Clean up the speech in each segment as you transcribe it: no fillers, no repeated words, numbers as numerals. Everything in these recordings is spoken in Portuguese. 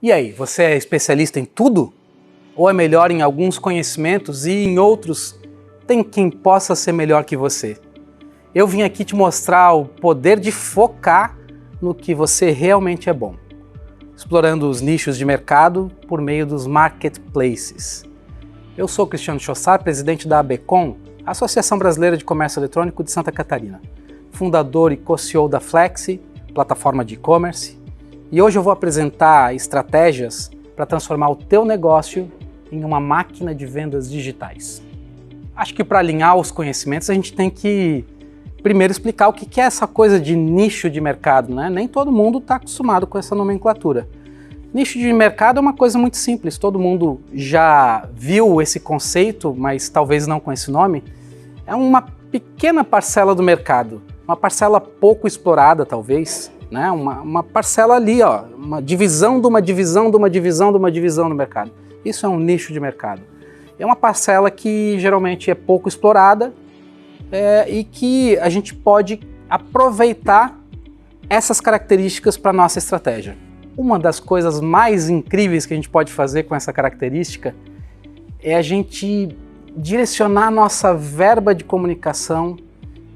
E aí, você é especialista em tudo? Ou é melhor em alguns conhecimentos e em outros tem quem possa ser melhor que você? Eu vim aqui te mostrar o poder de focar no que você realmente é bom, explorando os nichos de mercado por meio dos marketplaces. Eu sou Cristiano Chossar, presidente da ABECOM, Associação Brasileira de Comércio Eletrônico de Santa Catarina, fundador e co-CEO da Flexi, plataforma de e-commerce, e hoje eu vou apresentar estratégias para transformar o teu negócio em uma máquina de vendas digitais. Acho que para alinhar os conhecimentos a gente tem que primeiro explicar o que é essa coisa de nicho de mercado, né? Nem todo mundo está acostumado com essa nomenclatura. Nicho de mercado é uma coisa muito simples, todo mundo já viu esse conceito, mas talvez não com esse nome. É uma pequena parcela do mercado, uma parcela pouco explorada talvez, né? Uma parcela ali, ó, uma divisão de uma divisão de uma divisão de uma divisão do mercado. Isso é um nicho de mercado. É uma parcela que geralmente é pouco explorada e que a gente pode aproveitar essas características para a nossa estratégia. Uma das coisas mais incríveis que a gente pode fazer com essa característica é a gente direcionar a nossa verba de comunicação,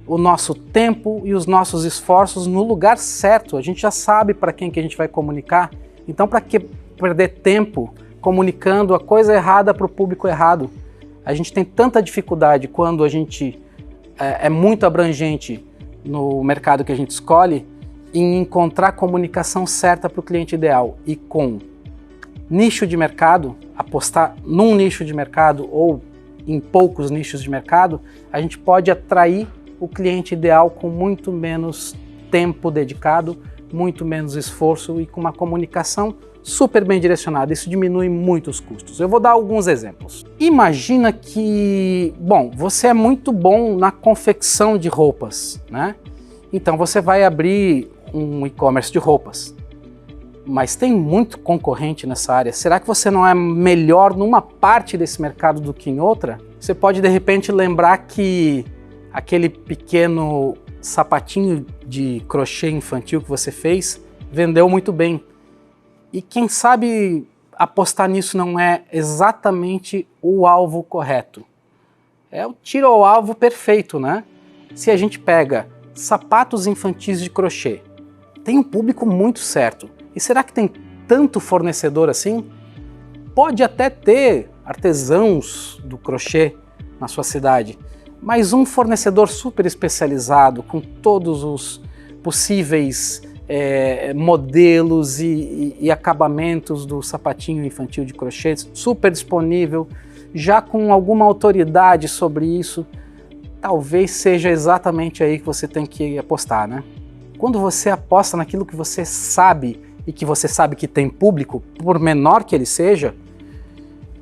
o nosso tempo e os nossos esforços no lugar certo. A gente já sabe para quem que a gente vai comunicar, então para que perder tempo comunicando a coisa errada para o público errado? A gente tem tanta dificuldade quando a gente é muito abrangente no mercado que a gente escolhe em encontrar a comunicação certa para o cliente ideal. E com nicho de mercado, apostar num nicho de mercado ou em poucos nichos de mercado, a gente pode atrair o cliente ideal com muito menos tempo dedicado, muito menos esforço e com uma comunicação super bem direcionada. Isso diminui muito os custos. Eu vou dar alguns exemplos. Imagina que, bom, você é muito bom na confecção de roupas, né? Então você vai abrir um e-commerce de roupas, mas tem muito concorrente nessa área. Será que você não é melhor numa parte desse mercado do que em outra? Você pode de repente lembrar que aquele pequeno sapatinho de crochê infantil que você fez vendeu muito bem. E quem sabe apostar nisso não é exatamente o alvo correto. É o tiro ao alvo perfeito, né? Se a gente pega sapatos infantis de crochê, tem um público muito certo. E será que tem tanto fornecedor assim? Pode até ter artesãos do crochê na sua cidade, mas um fornecedor super especializado, com todos os possíveis modelos e acabamentos do sapatinho infantil de crochê, super disponível, já com alguma autoridade sobre isso, talvez seja exatamente aí que você tem que apostar, né? Quando você aposta naquilo que você sabe e que você sabe que tem público, por menor que ele seja,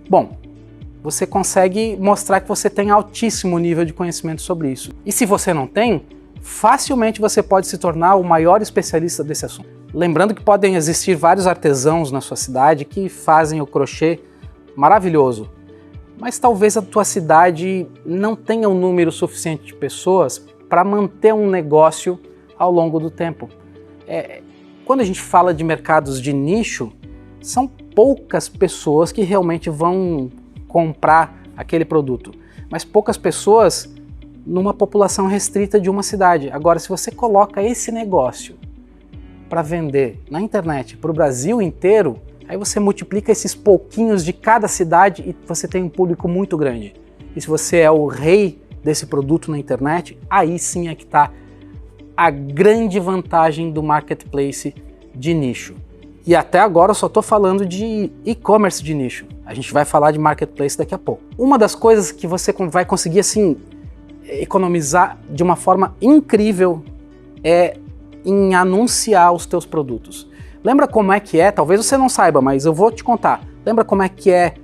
bom, você consegue mostrar que você tem altíssimo nível de conhecimento sobre isso. E se você não tem, facilmente você pode se tornar o maior especialista desse assunto. Lembrando que podem existir vários artesãos na sua cidade que fazem o crochê maravilhoso, mas talvez a tua cidade não tenha um número suficiente de pessoas para manter um negócio ao longo do tempo. Quando a gente fala de mercados de nicho, são poucas pessoas que realmente vão comprar aquele produto, mas poucas pessoas numa população restrita de uma cidade. Agora, se você coloca esse negócio para vender na internet para o Brasil inteiro, aí você multiplica esses pouquinhos de cada cidade e você tem um público muito grande. E se você é o rei desse produto na internet, aí sim é que está a grande vantagem do marketplace de nicho. E até agora eu só estou falando de e-commerce de nicho. A gente vai falar de marketplace daqui a pouco. Uma das coisas que você vai conseguir assim economizar de uma forma incrível é em anunciar os teus produtos. Lembra como é que é? Talvez você não saiba, mas eu vou te contar. Lembra como é que é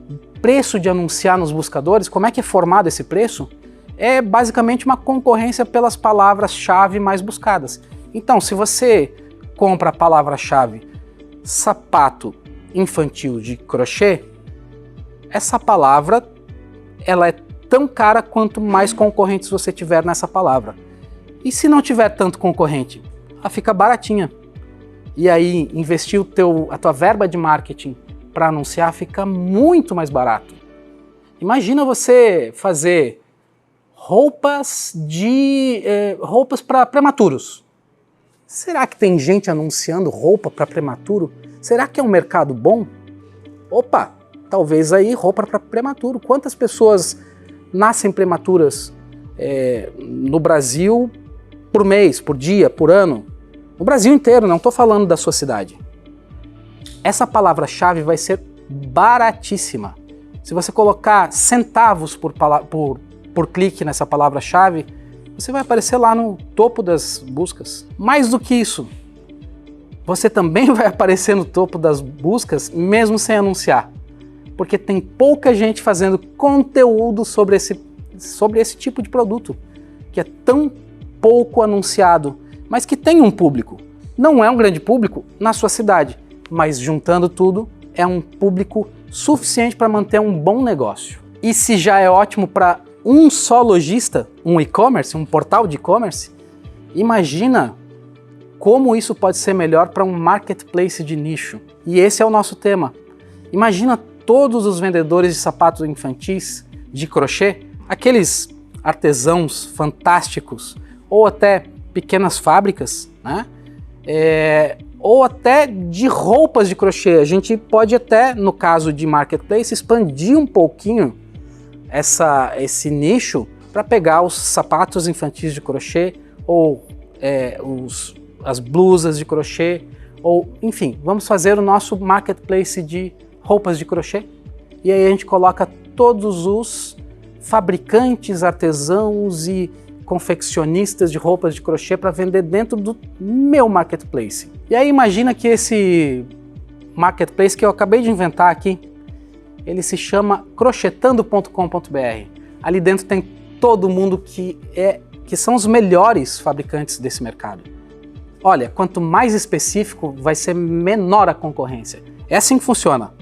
o preço de anunciar nos buscadores? Como é que é formado esse preço? É basicamente uma concorrência pelas palavras-chave mais buscadas. Então, se você compra a palavra-chave sapato infantil de crochê, essa palavra ela é tão cara quanto mais concorrentes você tiver nessa palavra. E se não tiver tanto concorrente, ela fica baratinha. e aí investir a tua verba de marketing para anunciar fica muito mais barato. Imagina você fazer roupas para prematuros. Será que tem gente anunciando roupa para prematuro? Será que é um mercado bom? Opa, talvez aí roupa para prematuro. Quantas pessoas nascem prematuras no Brasil por mês, por dia, por ano? No Brasil inteiro, não estou falando da sua cidade. Essa palavra-chave vai ser baratíssima. Se você colocar centavos por clique nessa palavra-chave, você vai aparecer lá no topo das buscas. Mais do que isso, você também vai aparecer no topo das buscas mesmo sem anunciar, porque tem pouca gente fazendo conteúdo sobre esse tipo de produto, que é tão pouco anunciado, mas que tem um público. Não é um grande público na sua cidade, mas juntando tudo, é um público suficiente para manter um bom negócio. E se já é ótimo para um só lojista, um e-commerce, um portal de e-commerce, imagina como isso pode ser melhor para um marketplace de nicho. E esse é o nosso tema. Imagina todos os vendedores de sapatos infantis de crochê, aqueles artesãos fantásticos, ou até pequenas fábricas, né? Ou até de roupas de crochê. A gente pode até, no caso de marketplace, expandir um pouquinho esse nicho para pegar os sapatos infantis de crochê, ou as blusas de crochê, ou enfim, vamos fazer o nosso marketplace de roupas de crochê, e aí a gente coloca todos os fabricantes, artesãos e confeccionistas de roupas de crochê para vender dentro do meu marketplace. E aí imagina que esse marketplace que eu acabei de inventar aqui, ele se chama crochetando.com.br. Ali dentro tem todo mundo que são os melhores fabricantes desse mercado. Olha, quanto mais específico, vai ser menor a concorrência. É assim que funciona.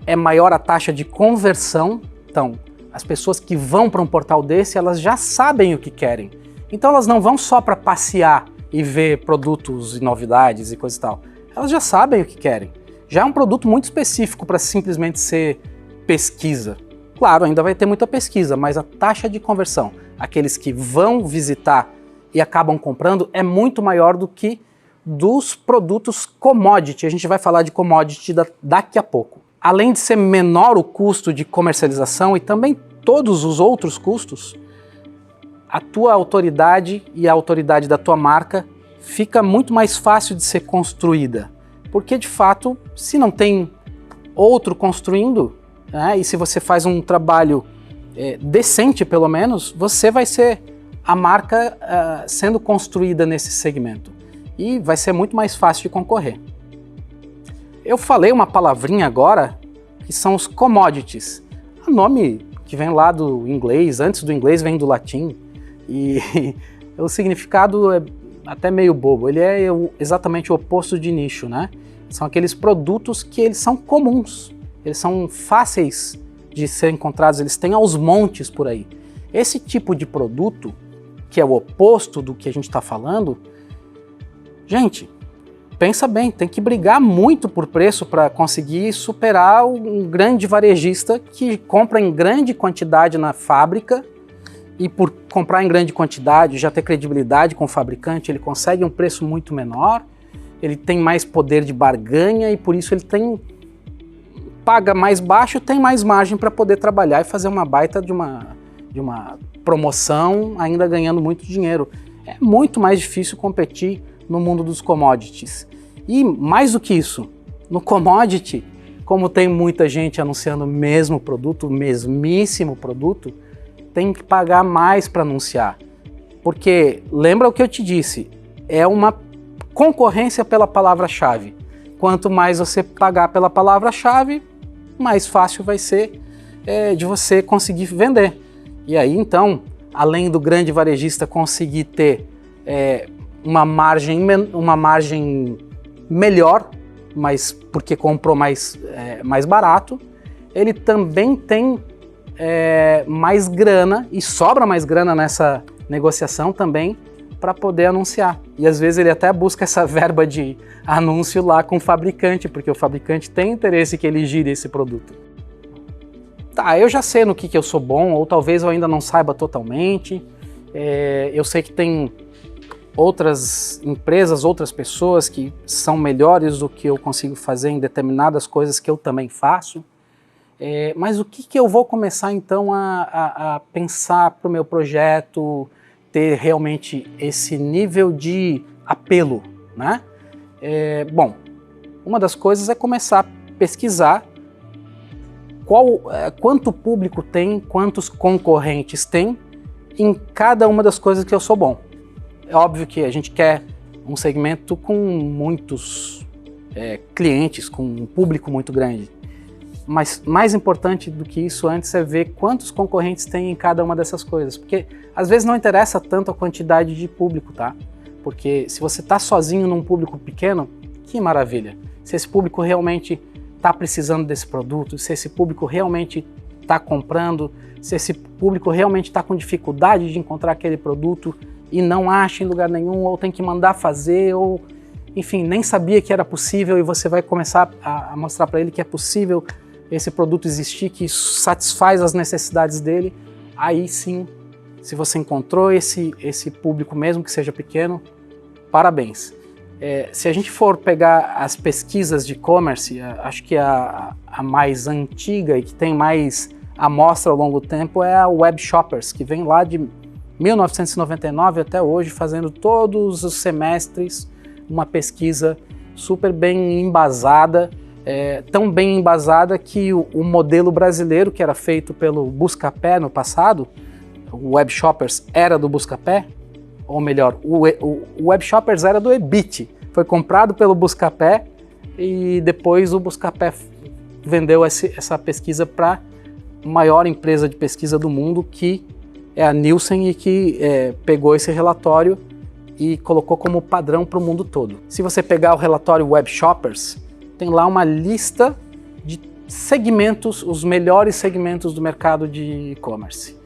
É maior a taxa de conversão. Então, as pessoas que vão para um portal desse, elas já sabem o que querem. Então elas não vão só para passear e ver produtos e novidades e coisa e tal. Elas já sabem o que querem. Já é um produto muito específico para simplesmente ser pesquisa. Claro, ainda vai ter muita pesquisa, mas a taxa de conversão, aqueles que vão visitar e acabam comprando, é muito maior do que dos produtos commodity. A gente vai falar de commodity daqui a pouco. Além de ser menor o custo de comercialização e também todos os outros custos, a tua autoridade e a autoridade da tua marca fica muito mais fácil de ser construída. Porque, de fato, se não tem outro construindo, né, e se você faz um trabalho decente, pelo menos, você vai ser a marca sendo construída nesse segmento. E vai ser muito mais fácil de concorrer. Eu falei uma palavrinha agora, que são os commodities. O nome que vem lá do inglês, antes do inglês vem do latim, e o significado é até meio bobo. Ele é exatamente o oposto de nicho, né? São aqueles produtos que eles são comuns, eles são fáceis de ser encontrados, eles têm aos montes por aí. Esse tipo de produto, que é o oposto do que a gente está falando, gente, pensa bem, tem que brigar muito por preço para conseguir superar um grande varejista que compra em grande quantidade na fábrica, e por comprar em grande quantidade, já ter credibilidade com o fabricante, ele consegue um preço muito menor, ele tem mais poder de barganha e por isso ele paga mais baixo, tem mais margem para poder trabalhar e fazer uma baita de uma promoção, ainda ganhando muito dinheiro. É muito mais difícil competir no mundo dos commodities. E mais do que isso, no commodity, como tem muita gente anunciando o mesmo produto, o mesmíssimo produto, tem que pagar mais para anunciar. Porque, lembra o que eu te disse, é uma concorrência pela palavra-chave. Quanto mais você pagar pela palavra-chave, mais fácil vai ser de você conseguir vender. E aí, então, além do grande varejista conseguir ter uma margem melhor, mas porque comprou mais barato, ele também tem mais grana, e sobra mais grana nessa negociação também, para poder anunciar. E às vezes ele até busca essa verba de anúncio lá com o fabricante, porque o fabricante tem interesse que ele gire esse produto. Tá, eu já sei no que eu sou bom, ou talvez eu ainda não saiba totalmente. Eu sei que tem outras empresas, outras pessoas que são melhores do que eu consigo fazer em determinadas coisas que eu também faço. Mas o que eu vou começar então a pensar para o meu projeto ter realmente esse nível de apelo, né? Bom, uma das coisas é começar a pesquisar quanto público tem, quantos concorrentes tem em cada uma das coisas que eu sou bom. É óbvio que a gente quer um segmento com muitos clientes, com um público muito grande. Mas mais importante do que isso antes é ver quantos concorrentes tem em cada uma dessas coisas. Porque às vezes não interessa tanto a quantidade de público, tá? Porque se você está sozinho num público pequeno, que maravilha. Se esse público realmente está precisando desse produto, se esse público realmente está comprando, se esse público realmente está com dificuldade de encontrar aquele produto e não acha em lugar nenhum, ou tem que mandar fazer, ou enfim, nem sabia que era possível e você vai começar a mostrar para ele que é possível esse produto existir, que satisfaz as necessidades dele, aí sim, se você encontrou esse público mesmo que seja pequeno, parabéns. Se a gente for pegar as pesquisas de e-commerce, acho que a mais antiga e que tem mais amostra ao longo do tempo é a Web Shoppers, que vem lá de 1999 até hoje, fazendo todos os semestres uma pesquisa super bem embasada, tão bem embasada que o modelo brasileiro, que era feito pelo Buscapé no passado, o Web Shoppers era do Buscapé, ou melhor, o Web Shoppers era do Ebit, foi comprado pelo Buscapé e depois o Buscapé vendeu essa pesquisa para a maior empresa de pesquisa do mundo, que é a Nielsen, e que pegou esse relatório e colocou como padrão para o mundo todo. Se você pegar o relatório Web Shoppers, tem lá uma lista de segmentos, os melhores segmentos do mercado de e-commerce.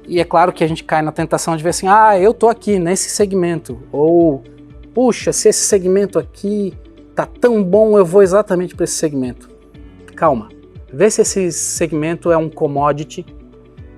E é claro que a gente cai na tentação de ver assim, eu tô aqui nesse segmento, ou puxa, se esse segmento aqui tá tão bom, eu vou exatamente para esse segmento. Calma, vê se esse segmento é um commodity,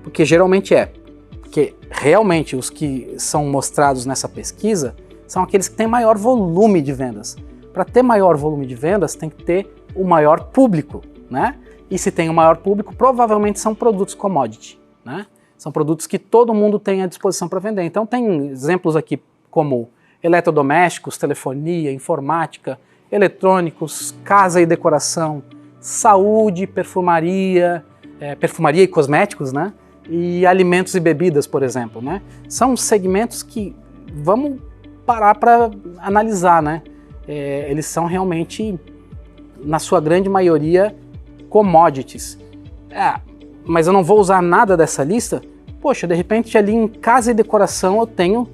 porque geralmente é. Porque realmente os que são mostrados nessa pesquisa são aqueles que têm maior volume de vendas. Para ter maior volume de vendas tem que ter o maior público, né? E se tem o maior público, provavelmente são produtos commodity, né? São produtos que todo mundo tem à disposição para vender. Então tem exemplos aqui como eletrodomésticos, telefonia, informática, eletrônicos, casa e decoração, saúde, perfumaria e cosméticos, né? E alimentos e bebidas, por exemplo, né? São segmentos que vamos parar para analisar, né? Eles são realmente, na sua grande maioria, commodities. Mas eu não vou usar nada dessa lista? Poxa, de repente ali em casa e decoração eu tenho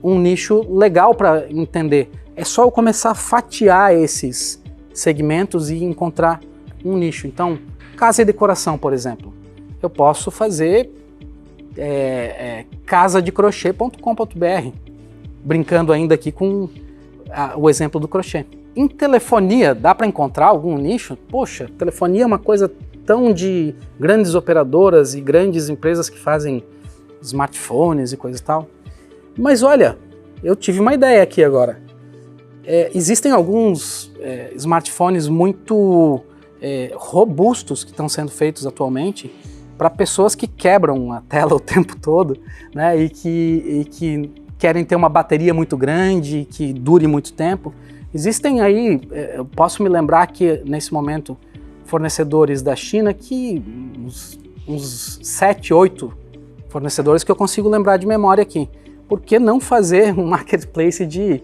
um nicho legal para entender. É só eu começar a fatiar esses segmentos e encontrar um nicho. Então, casa e decoração, por exemplo. Eu posso fazer casadecrochê.com.br, brincando ainda aqui com o exemplo do crochê. Em telefonia, dá para encontrar algum nicho? Poxa, telefonia é uma coisa tão de grandes operadoras e grandes empresas que fazem smartphones e coisa e tal. Mas olha, eu tive uma ideia aqui agora. Existem alguns smartphones muito robustos que estão sendo feitos atualmente para pessoas que quebram a tela o tempo todo, né, e que querem ter uma bateria muito grande, que dure muito tempo. Existem aí, eu posso me lembrar que nesse momento, fornecedores da China, que uns 7, 8 fornecedores que eu consigo lembrar de memória aqui. Por que não fazer um marketplace de,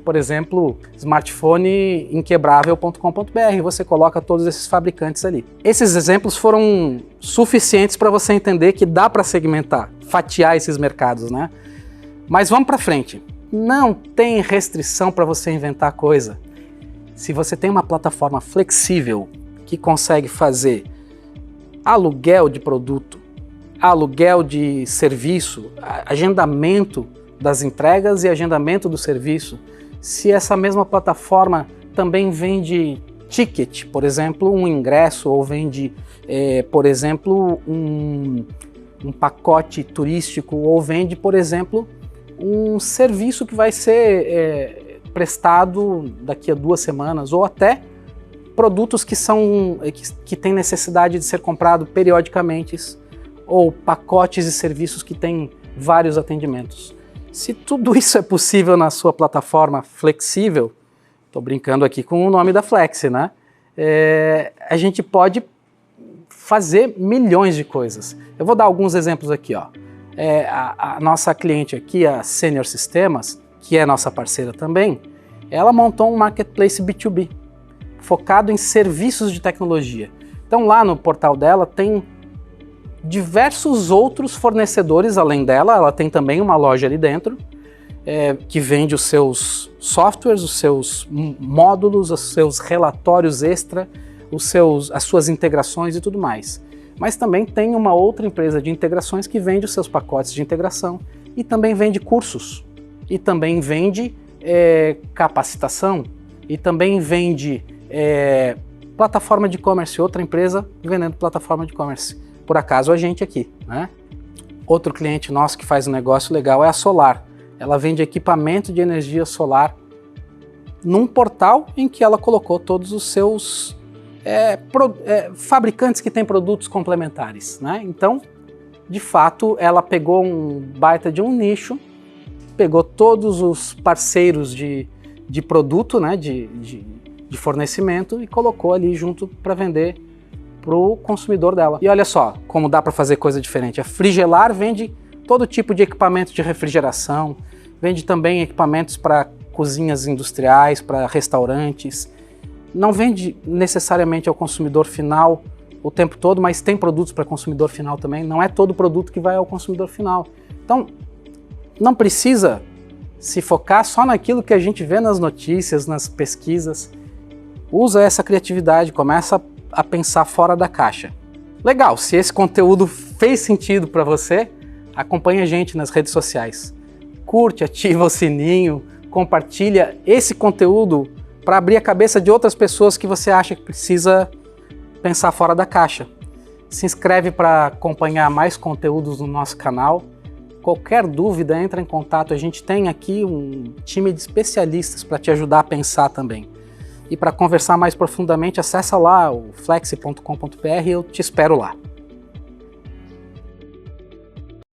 por exemplo, smartphone inquebrável.com.br? Você coloca todos esses fabricantes ali. Esses exemplos foram suficientes para você entender que dá para segmentar, fatiar esses mercados, né? Mas vamos para frente. Não tem restrição para você inventar coisa. Se você tem uma plataforma flexível que consegue fazer aluguel de produto, aluguel de serviço, agendamento das entregas e agendamento do serviço, se essa mesma plataforma também vende ticket, por exemplo, um ingresso, ou vende, por exemplo, um pacote turístico, ou vende, por exemplo, um serviço que vai ser prestado daqui a 2 semanas, ou até produtos que têm necessidade de ser comprado periodicamente, ou pacotes e serviços que têm vários atendimentos. Se tudo isso é possível na sua plataforma flexível, estou brincando aqui com o nome da Flexi, né? A gente pode fazer milhões de coisas. Eu vou dar alguns exemplos aqui, ó. A nossa cliente aqui, a Senior Sistemas, que é nossa parceira também, ela montou um marketplace B2B, focado em serviços de tecnologia. Então lá no portal dela tem diversos outros fornecedores além dela, ela tem também uma loja ali dentro, que vende os seus softwares, os seus módulos, os seus relatórios extra, as suas integrações e tudo mais. Mas também tem uma outra empresa de integrações que vende os seus pacotes de integração e também vende cursos, e também vende capacitação, e também vende plataforma de e-commerce, outra empresa vendendo plataforma de e-commerce. Por acaso a gente aqui, né? Outro cliente nosso que faz um negócio legal é a Solar. Ela vende equipamento de energia solar num portal em que ela colocou todos os seus fabricantes que têm produtos complementares, né? Então, de fato, ela pegou um baita de um nicho, pegou todos os parceiros de produto, né, de fornecimento, e colocou ali junto para vender para o consumidor dela. E olha só como dá para fazer coisa diferente. A Frigelar vende todo tipo de equipamento de refrigeração, vende também equipamentos para cozinhas industriais, para restaurantes. Não vende necessariamente ao consumidor final o tempo todo, mas tem produtos para consumidor final também. Não é todo produto que vai ao consumidor final. Então, não precisa se focar só naquilo que a gente vê nas notícias, nas pesquisas. Usa essa criatividade, começa a pensar fora da caixa. Legal, se esse conteúdo fez sentido para você, acompanhe a gente nas redes sociais. Curte, ativa o sininho, compartilha esse conteúdo para abrir a cabeça de outras pessoas que você acha que precisa pensar fora da caixa. Se inscreve para acompanhar mais conteúdos no nosso canal. Qualquer dúvida, entra em contato. A gente tem aqui um time de especialistas para te ajudar a pensar também. E para conversar mais profundamente, acessa lá o flexi.com.br e eu te espero lá.